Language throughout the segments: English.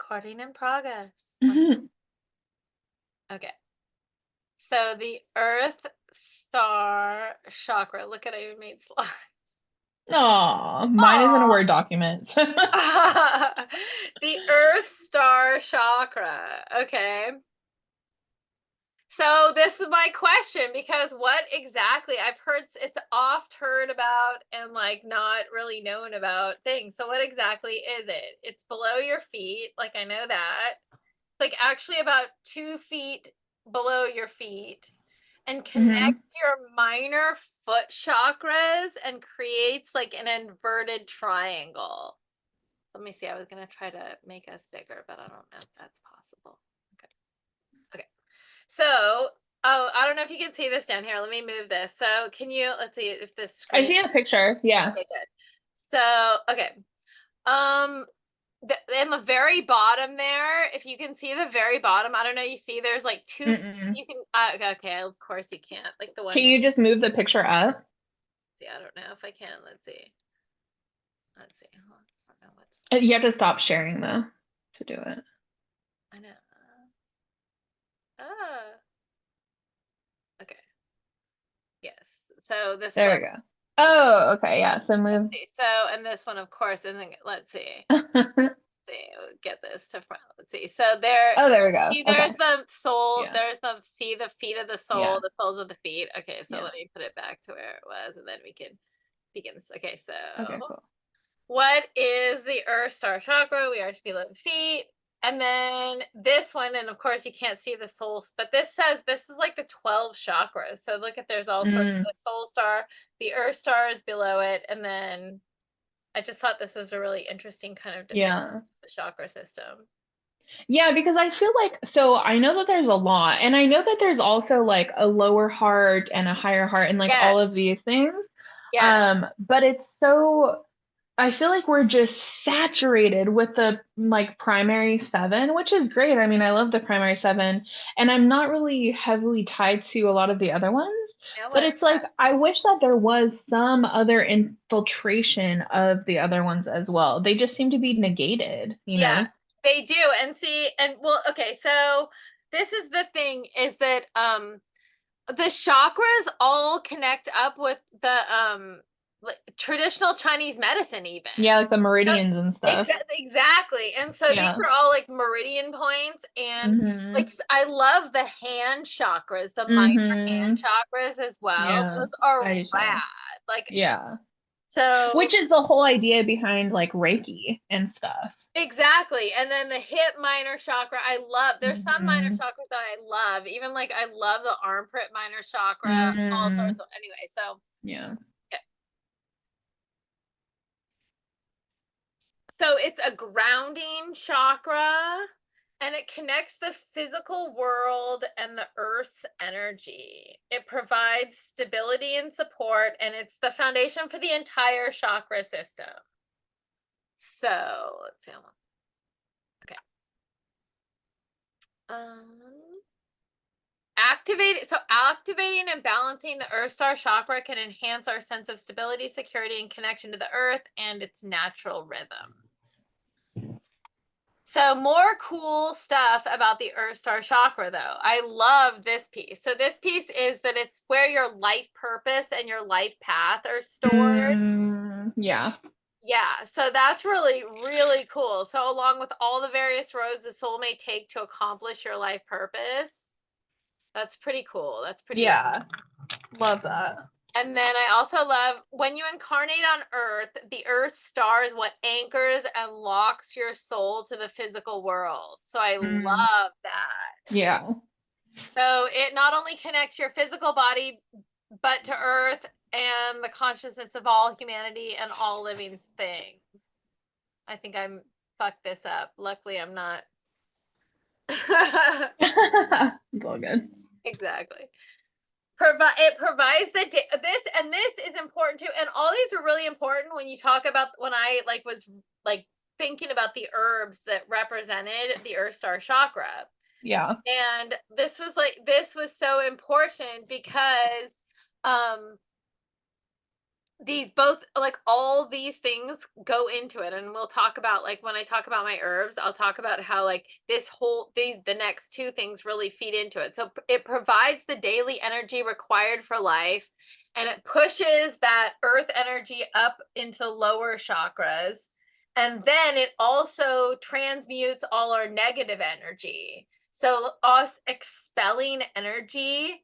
Recording in progress. Mhm. Okay. So the Earth Star Chakra. Look at I even made slides. Aw, mine is in a Word document. The Earth Star Chakra. Okay. So this is my question, because what exactly I've heard, it's oft heard about and like not really known about things. So what exactly is it? It's below your feet. Like I know that. Like actually about 2 feet below your feet, and hmm connects your minor foot chakras and creates like an inverted triangle. Let me see. I was going to try to make us bigger, but I don't know if that's possible. Okay. Okay. So, oh, I don't know if you can see this down here. Let me move this. So can you, let's see if this I screen, see a picture. Yeah. okay, good. So, okay. Um, in the very bottom there, if you can see the very bottom, I don't know, you see there's like two, Mm-mm. you can, okay, of course you can't, like the Can one, you just move the picture up? see, I don't know if I can, let's see, hold on. I don't know what's, You have to stop sharing though to do it. I know, ah, okay, yes, so this There one, we go. Oh, okay. Yeah. So let's move. see, so, and this one, of course, and then, let's see, see, get this to front. Let's see. So there, Oh, there we go. see, Okay. there's the soul. Yeah. There's the, see the feet of the soul, Yeah. the soles of the feet. Okay, so Yeah. let me put it back to where it was, and then we can begin. Okay, so Okay, cool. what is the Earth Star Chakra? We are to below the feet. And then this one, and of course you can't see the souls, but this says this is like the 12 chakras. So look at, there's all sorts of Mm, the soul star, the Earth Star is below it, and then I just thought this was a really interesting kind of depiction yeah. of the chakra system. Yeah, because I feel like, so I know that there's a lot, and I know that there's also like a lower heart and a higher heart and like all Yes, of these things. yes, But it's so, I feel like we're just saturated with the like primary seven, which is great. I mean, I love the primary seven, and I'm not really heavily tied to a lot of the other ones. no But one it's like I has. wish that there was some other infiltration of the other ones as well. They just seem to be negated, you Yeah, know? they do. And see, and well, okay, so this is the thing, is that the chakras all connect up with the like traditional Chinese medicine even. Yeah, like the So, meridians and stuff. exactly. And so these Yeah. are all like meridian points, and Mm-hmm. like I love the hand chakras, the minor hand Mm-hmm. chakras as well. Yeah, Those are I do rad. too. Like, Yeah. so Which is the whole idea behind like Reiki and stuff. exactly. And then the hip minor chakra, I love. There's some minor Mm-hmm. chakras that I love. Even like I love the armpit minor chakra, all Mm-hmm. sorts of, anyway, so Yeah. yeah. So it's a grounding chakra, and it connects the physical world and the earth's energy. It provides stability and support, and it's the foundation for the entire chakra system. So let's see. Okay. Um activating and balancing the Earth Star Chakra can enhance our sense of stability, security, and connection to the earth and its natural rhythm. So more cool stuff about the Earth Star Chakra, though. I love this piece. So this piece is that it's where your life purpose and your life path are stored. Yeah. Yeah, so that's really, really cool. So along with all the various roads the soul may take to accomplish your life purpose, that's pretty cool. That's pretty rad. Yeah. Love that. And then I also love when you incarnate on Earth, the Earth star is what anchors and locks your soul to the physical world. So I Mm. love that. Yeah. So it not only connects your physical body, but to Earth and the consciousness of all humanity and all living things. I think I'm fucked this up. Luckily, I'm not. It's all good. Exactly. It provides the this, and this is important too, and all these are really important when you talk about, when I like was like thinking about the herbs that represented the Earth Star Chakra. Yeah. And this was so important because um these both, like, all these things go into it, and we'll talk about, like, when I talk about my herbs, I'll talk about how, like, this whole the next two things really feed into it. So it provides the daily energy required for life, and it pushes that earth energy up into lower chakras, and then it also transmutes all our negative energy. So us expelling energy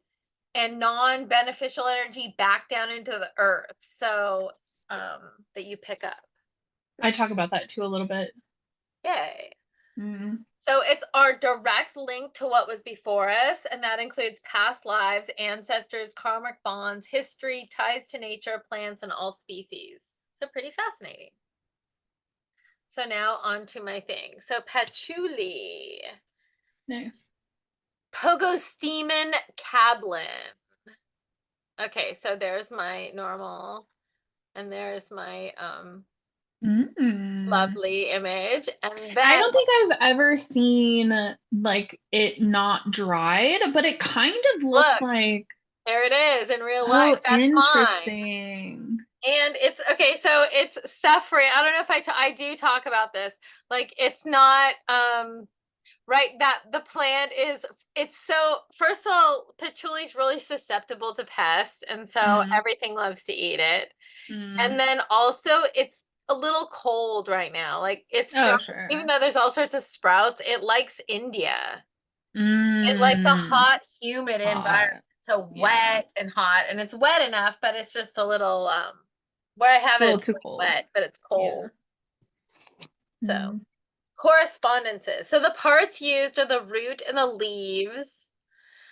and non-beneficial energy back down into the earth, so that you pick up. I talk about that too a little bit. Yay. Mm. So it's our direct link to what was before us, and that includes past lives, ancestors, karmic bonds, history, ties to nature, plants, and all species. So pretty fascinating. So now on to my thing. So patchouli, Nice. Pogostemon, cablin. Okay, so there's my normal, and there's my Mm. lovely image. And I then don't think I've ever seen like it not dried, but it kind of looks look, like, there it is in real life. oh, That's mine. interesting. And it's okay, so it's suffering. I don't know if I do talk about this. Like, it's not right, that the plant is, it's so, first of all, patchouli is really susceptible to pests, and so Mm. everything loves to eat it. And Mm. then also it's a little cold right now. Like, it's strong, Oh, even sure. though there's all sorts of sprouts, it likes India. It likes a Mm. hot, humid environment. Hot. So Yeah. wet and hot, and it's wet enough, but it's just a little where I have A it little is too really cold. wet, but it's Yeah. cold. So Mm. correspondences. So the parts used are the root and the leaves.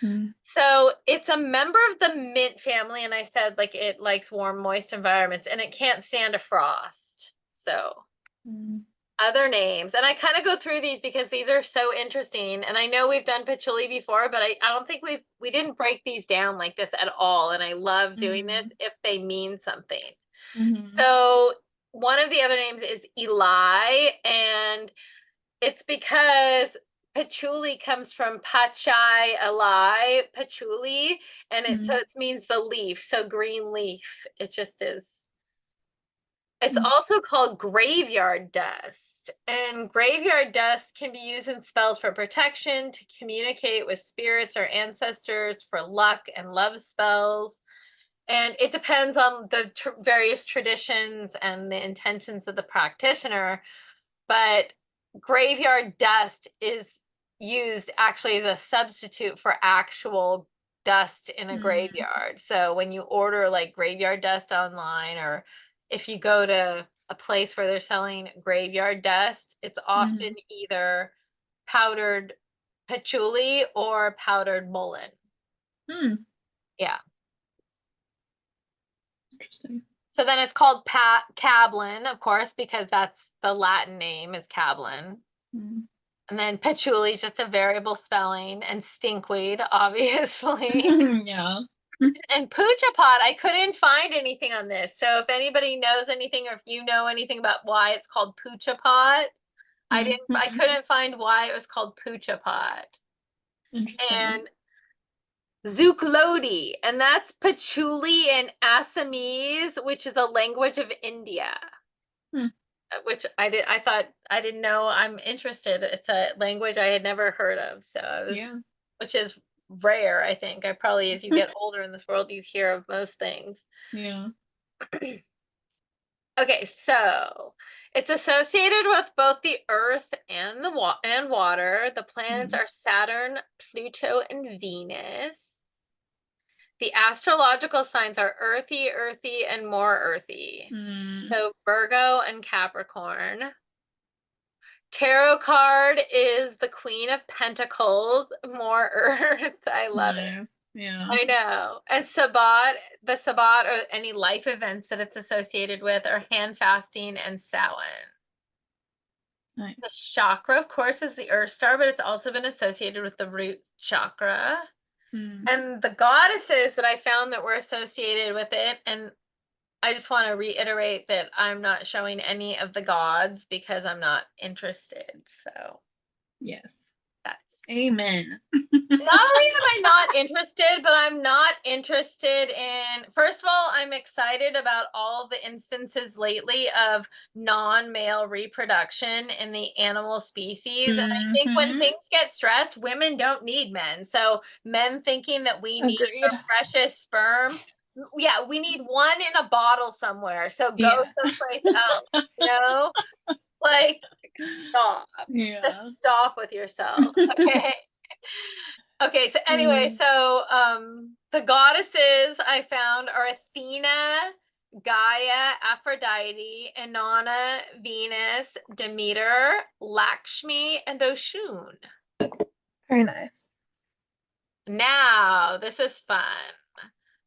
Mm. So it's a member of the mint family, and I said, like, it likes warm, moist environments, and it can't stand a frost. So Mm. other names, and I kind of go through these because these are so interesting, and I know we've done patchouli before, but I don't think we didn't break these down like this at all, and I love doing this Mm. if they mean something. Mhm. So one of the other names is Eli, and it's because patchouli comes from Pachai Eli, patchouli, and Mm. it means the leaf, so green leaf. It just is. It's Mm. also called graveyard dust, and graveyard dust can be used in spells for protection, to communicate with spirits or ancestors, for luck and love spells. And it depends on the various traditions and the intentions of the practitioner, but graveyard dust is used actually as a substitute for actual dust in a Mm. graveyard. So when you order like graveyard dust online, or if you go to a place where they're selling graveyard dust, it's often Mhm. either powdered patchouli or powdered mullein. Mm. Yeah. Interesting. So then it's called cablin, of course, because that's the Latin name is cablin. Mm. And then patchouli is just a variable spelling, and stinkweed, obviously. Yeah. And puja pot, I couldn't find anything on this. So if anybody knows anything, or if you know anything about why it's called puja pot, Mm. I Mm-mm. couldn't find why it was called puja pot. Interesting. And zuclodi, and that's patchouli in Assamese, which is a language of India. Hmm. Which I thought, I didn't know. I'm interested. It's a language I had never heard of. So I was, Yeah. which is rare, I think. I probably, as you get older in this world, you hear of most things. Yeah. Okay, so it's associated with both the earth and and water. The planets Mm. are Saturn, Pluto, and Venus. The astrological signs are earthy, and more earthy. Mm. So Virgo and Capricorn. Tarot card is the Queen of Pentacles, more earth. I love it. Nice. Yeah. I know. And Sabbat, the Sabbat, or any life events that it's associated with, are hand fasting and Samhain. Nice. The chakra, of course, is the Earth Star, but it's also been associated with the root chakra. Mm. And the goddesses that I found that were associated with it, and I just want to reiterate that I'm not showing any of the gods because I'm not interested. So Yes. that's Amen. Not only am I not interested, but I'm not interested in, first of all, I'm excited about all the instances lately of non-male reproduction in the animal species. And I think when Hmm. things get stressed, women don't need men. So men thinking that we need Agreed. the precious sperm, yeah, we need one in a bottle somewhere. So go Yeah. someplace else, Like, stop. Yeah. Just stop with yourself. Okay. Okay, so anyway, Mm. so the goddesses I found are Athena, Gaia, Aphrodite, Inanna, Venus, Demeter, Lakshmi, and Oshun. Very nice. Now, this is fun.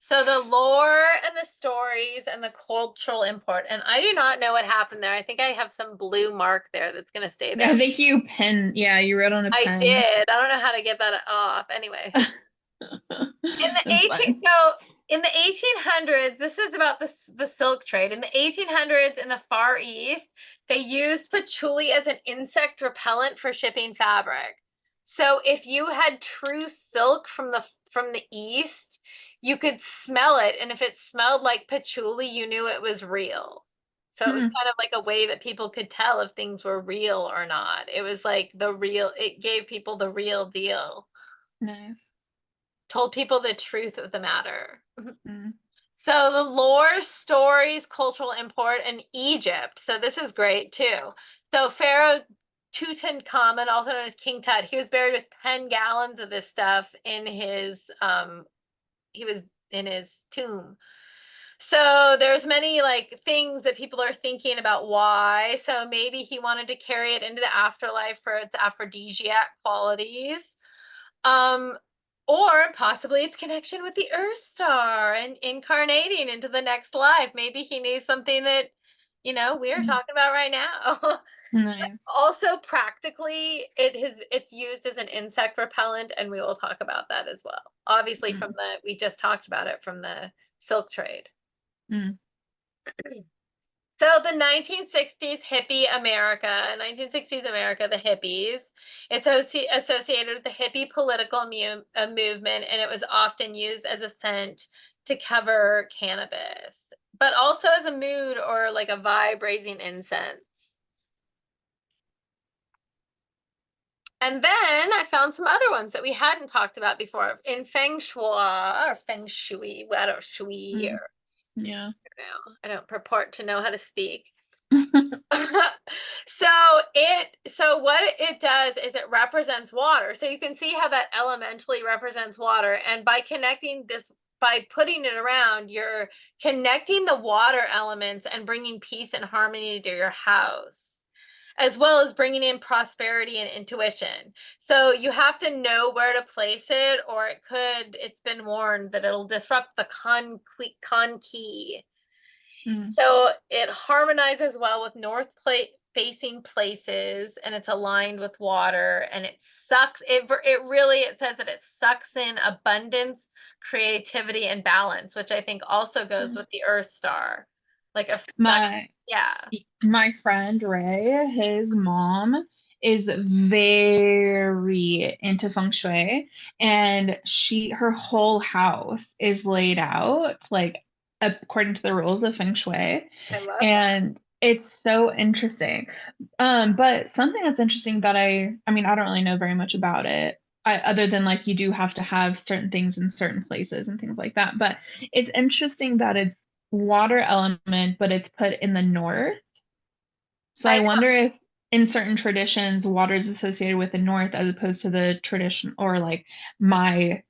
So the lore and the stories and the cultural import, and I do not know what happened there. I think I have some blue mark there that's going to stay I there. think you pen, yeah, you wrote on a I pen. did. I don't know how to get that off. Anyway. In the That's 18 fine. so in the 1800s, this is about the silk trade. In the 1800s in the Far East, they used patchouli as an insect repellent for shipping fabric. So if you had true silk from the East, you could smell it, and if it smelled like patchouli, you knew it was real. So it was Hmm. kind of like a way that people could tell if things were real or not. It was like it gave people the real deal, Nice. told people the truth of the matter. Mm. So the lore, stories, cultural import, and Egypt. So this is great too. So Pharaoh Tutankhamun, also known as King Tut, he was buried with 10 gallons of this stuff in his he was in his tomb. So there's many like things that people are thinking about why. So maybe he wanted to carry it into the afterlife for its aphrodisiac qualities. Um, or possibly its connection with the Earth Star and incarnating into the next life. Maybe he knew something that, we are Mm. talking about right now. Nice. Also, practically, it's used as an insect repellent, and we will talk about that as well. Obviously, Mm. we just talked about it from the silk trade. Mm. So the 1960s hippie America, 1960s America, the hippies, it's associated with the hippie political movement, and it was often used as a scent to cover cannabis, but also as a mood or like a vibe-raising incense. And then I found some other ones that we hadn't talked about before in Feng Shui or Feng Shui, I don't Shui, Mm. or Yeah. I don't purport to know how to speak. So what it does is it represents water. So you can see how that elementally represents water. And by putting it around, you're connecting the water elements and bringing peace and harmony to your house, as well as bringing in prosperity and intuition. So you have to know where to place it, or it's been warned that it'll disrupt the con key. Mm. So it harmonizes well with north plate facing places, and it's aligned with water, and it says that it sucks in abundance, creativity, and balance, which I think also goes Mm. with the Earth Star. Like a suck, My yeah. my friend Ray, his mom is very into feng shui, and her whole house is laid out like according to the rules of feng shui, I love that. and it's so interesting. But something that's interesting that I mean, I don't really know very much about it. Other than like you do have to have certain things in certain places and things like that. But it's interesting that it's water element, but it's put in the north. So I I know. wonder if in certain traditions, water is associated with the north as opposed to the tradition or like my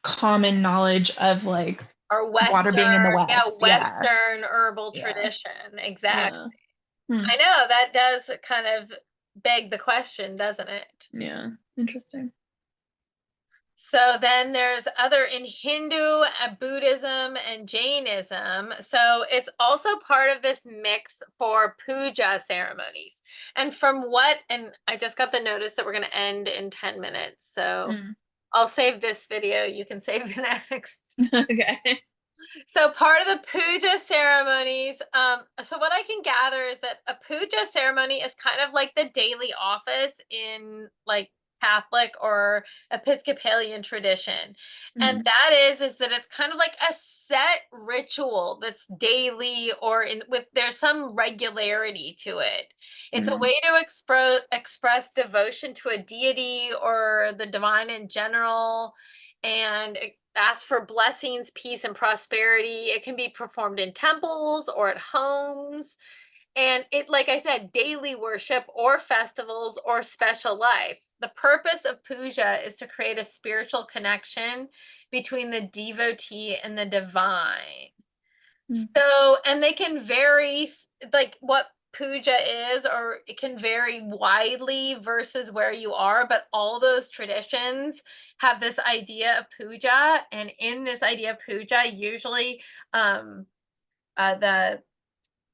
common knowledge of like Or water being in the west. Yeah. Western herbal Yeah. tradition. Exactly. Yeah. Hmm. I know that does kind of beg the question, doesn't it? Yeah. Interesting. So then there's other in Hindu, Buddhism, and Jainism. So it's also part of this mix for puja ceremonies. And I just got the notice that we're going to end in 10 minutes. So Hmm. I'll save this video. You can save the next. Okay. So part of the puja ceremonies, so what I can gather is that a puja ceremony is kind of like the daily office in like Catholic or Episcopalian tradition. And Mm. that is that it's kind of like a set ritual that's daily or there's some regularity to it. It's a Mm. way to express devotion to a deity or the divine in general, and ask for blessings, peace, and prosperity. It can be performed in temples or at homes. And it, like I said, daily worship or festivals or special life. The purpose of puja is to create a spiritual connection between the devotee and the divine. Mm. So, and they can vary, like what puja is, or it can vary widely versus where you are, but all those traditions have this idea of puja. And in this idea of puja, usually the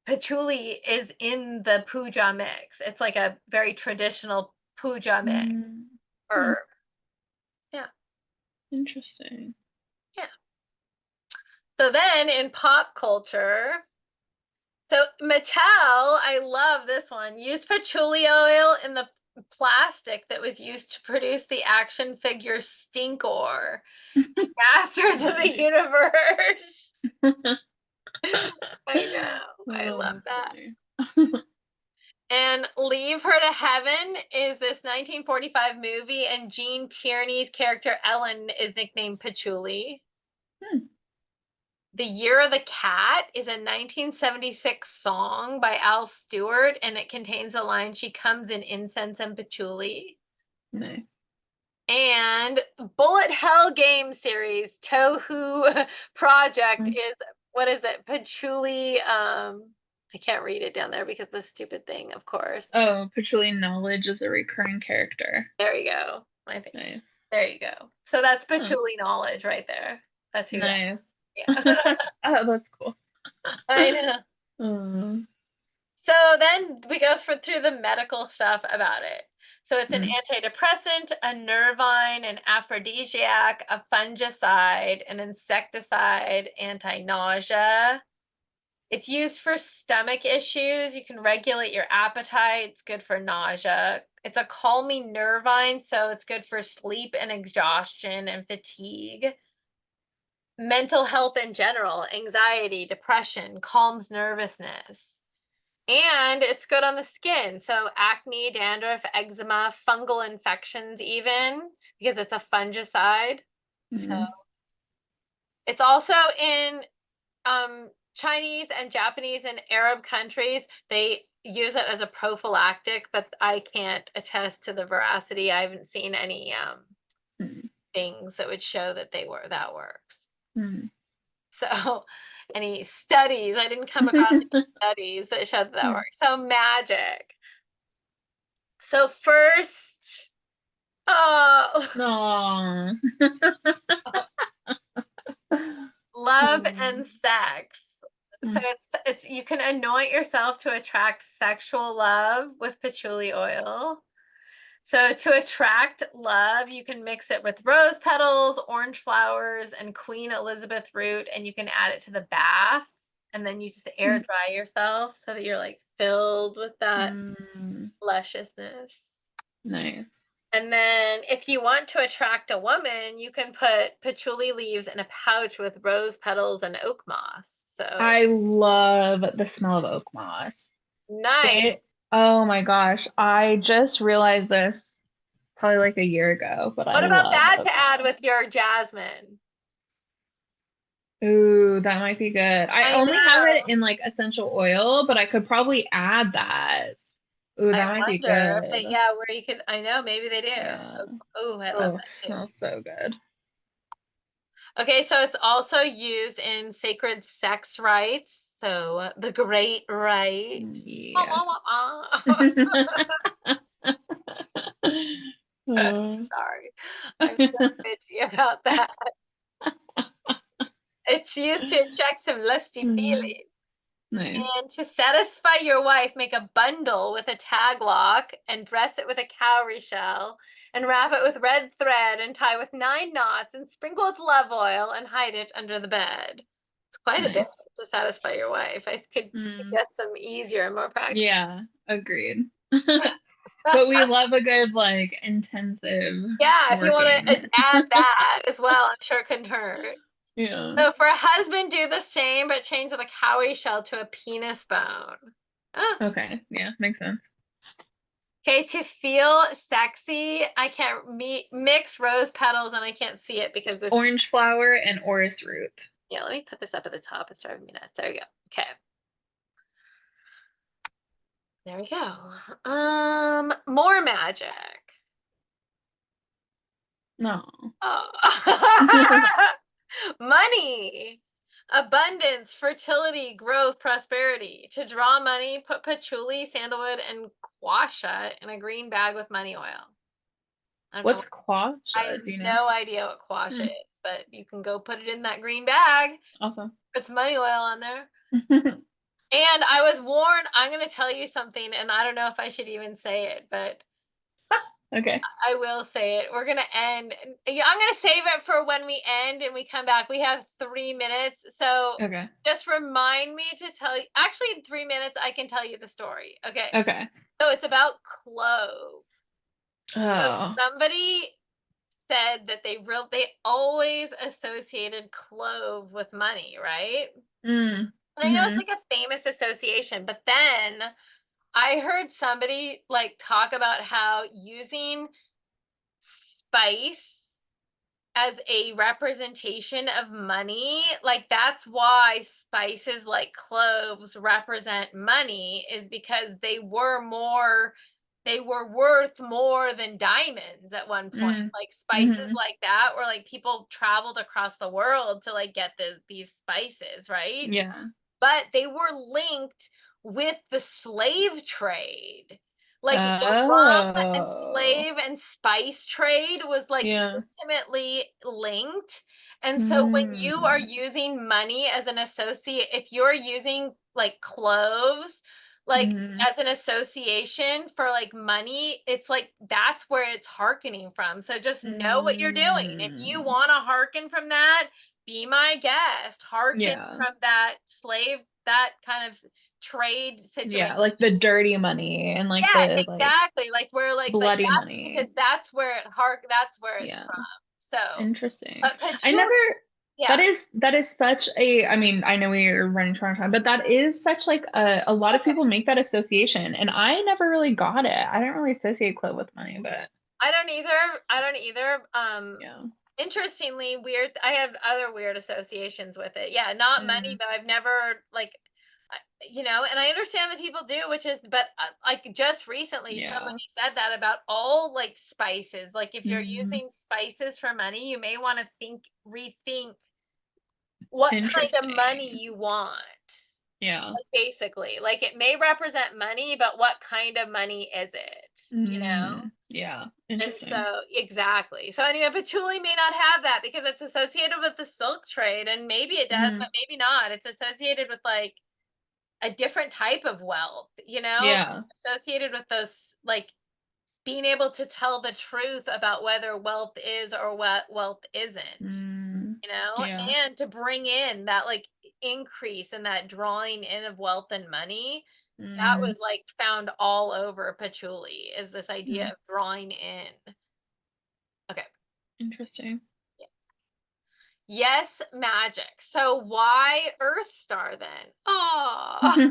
patchouli is in the puja mix. It's like a very traditional puja mix Mm. herb. Yeah. Interesting. Yeah. So then in pop culture, so Mattel, I love this one, used patchouli oil in the plastic that was used to produce the action figure Stinkor, Masters of the Universe. I know. I Oh, love that's that. funny. And Leave Her to Heaven is this 1945 movie, and Gene Tierney's character Ellen is nicknamed Patchouli. Hmm. The Year of the Cat is a 1976 song by Al Stewart, and it contains the line, "She comes in incense and patchouli." Nice. And Bullet Hell game series Tohu Project Mm. is, what is it? Patchouli. I can't read it down there because of the stupid thing, of course. Oh, Patchouli knowledge is a recurring character. There you go. I think. Nice. There you go. So that's Huh. patchouli knowledge right there. That's who that Nice. is. Yeah. Oh, that's cool. I know. Mm. So then we go through the medical stuff about it. So it's an Mm. antidepressant, a nervine, an aphrodisiac, a fungicide, an insecticide, anti-nausea. It's used for stomach issues. You can regulate your appetite. It's good for nausea. It's a calming nervine, so it's good for sleep and exhaustion and fatigue. Mental health in general, anxiety, depression, calms nervousness. And it's good on the skin. So acne, dandruff, eczema, fungal infections even, because it's a fungicide. So Mm. it's also in Chinese and Japanese and Arab countries. They use it as a prophylactic, but I can't attest to the veracity. I haven't seen any Mm. things that would show that that works. Mm. So any studies, I didn't come across any studies that showed that works. So magic. So first, oh, Aw. love and sex. So Mm. it's you can anoint yourself to attract sexual love with patchouli oil. So to attract love, you can mix it with rose petals, orange flowers, and Queen Elizabeth root, and you can add it to the bath. And then you just air dry yourself so that you're like filled with that Mm. lusciousness. Nice. And then if you want to attract a woman, you can put patchouli leaves in a pouch with rose petals and oak moss. So I love the smell of oak moss. nice. Oh my gosh, I just realized this probably like a year ago, but I What about love that oak to add moss. with your jasmine? Ooh, that might be good. I I only have it know. in like essential oil, but I could probably add that. Ooh, I that might be wonder if good. yeah, where you could, I know, maybe they do. Yeah. Oh, I love Oh, that too. smells so good. Okay, so it's also used in sacred sex rites. So the great rite. Yeah. Oh. Sorry, I'm so bitchy about that. It's used to attract some lusty Mm. feelings. Nice. And to satisfy your wife, make a bundle with a tag lock and dress it with a cowrie shell and wrap it with red thread and tie with 9 knots and sprinkle with love oil and hide it under the bed. It's quite a bit Nice. to satisfy your wife. I could Mm. suggest some easier and more practical. Yeah, agreed. But we love a good, like, intensive Yeah, if you want to working. add that as well, I'm sure it couldn't hurt. Yeah. So for a husband, do the same, but change the cowrie shell to a penis bone. Ah. Okay. Yeah, makes sense. Okay, to feel sexy, I can't mix rose petals, and I can't see it because this. Orange flower and orris root. Yeah, let me put this up at the top. It's driving me nuts. There we go. Okay. There we go. More magic. No. Oh. Money. Abundance, fertility, growth, prosperity. To draw money, put patchouli, sandalwood, and guasha in a green bag with money oil. I don't know. What's quasha? I have Do you know? no idea what guasha Hmm. is, but you can go put it in that green bag. Awesome. It's money oil on there. And I was warned, I'm going to tell you something, and I don't know if I should even say it, but Okay. I will say it. We're going to end. I'm going to save it for when we end and we come back. We have 3 minutes. So Okay. just remind me to tell you. Actually, in 3 minutes, I can tell you the story. Okay. Okay. So it's about clove. So Oh. somebody said that they always associated clove with money, right? Mm. And I know it's Mm-hmm. like a famous association, but then I heard somebody like talk about how using spice as a representation of money, like that's why spices like cloves represent money, is because they were worth more than diamonds at one point. Mm. Like spices Mm-hmm. like that, where like people traveled across the world to like get these spices, right? Yeah. But they were linked with the slave trade. Like the rum and Oh. slave and spice trade was like Yeah. intimately linked. And so when you are Mm. using money as an associate, if you're using like cloves, like Mm. as an association for like money, it's like that's where it's hearkening from. So just know what you're doing. If you Mm. want to hearken from that, be my guest. Hearken Yeah. from that slave, that kind of trade situation. Yeah, like the dirty money and like Yeah, the like exactly. Like we're like bloody that's because money. that's where it's Yeah. from. So, Interesting. but I patchouli, never yeah. that is such a I mean, I know we're running short on time, but that is such like a lot of Okay. people make that association and I never really got it. I don't really associate clove with money, but I don't either. I don't either. yeah. Interestingly, weird. I have other weird associations with it. Yeah, not money Mm, though. I've never like, and I understand that people do, which is, but like just recently, yeah. somebody said that about all like spices. Like if you're Mm, using spices for money, you may want to rethink what kind of money interesting. you want. Yeah. Like basically, like it may represent money, but what kind of money is it? Yeah. And so, Interesting. exactly. So anyway, patchouli may not have that because it's associated with the silk trade, and maybe it does, but Mm, maybe not. It's associated with like a different type of wealth, yeah. associated with those like being able to tell the truth about whether wealth is or what wealth isn't, Mm, you know, yeah. and to bring in that like increase and that drawing in of wealth and money. That Mm, was like found all over patchouli, is this idea mm, of drawing in. Okay. interesting. Yes, magic. So why Earth Star then? Oh,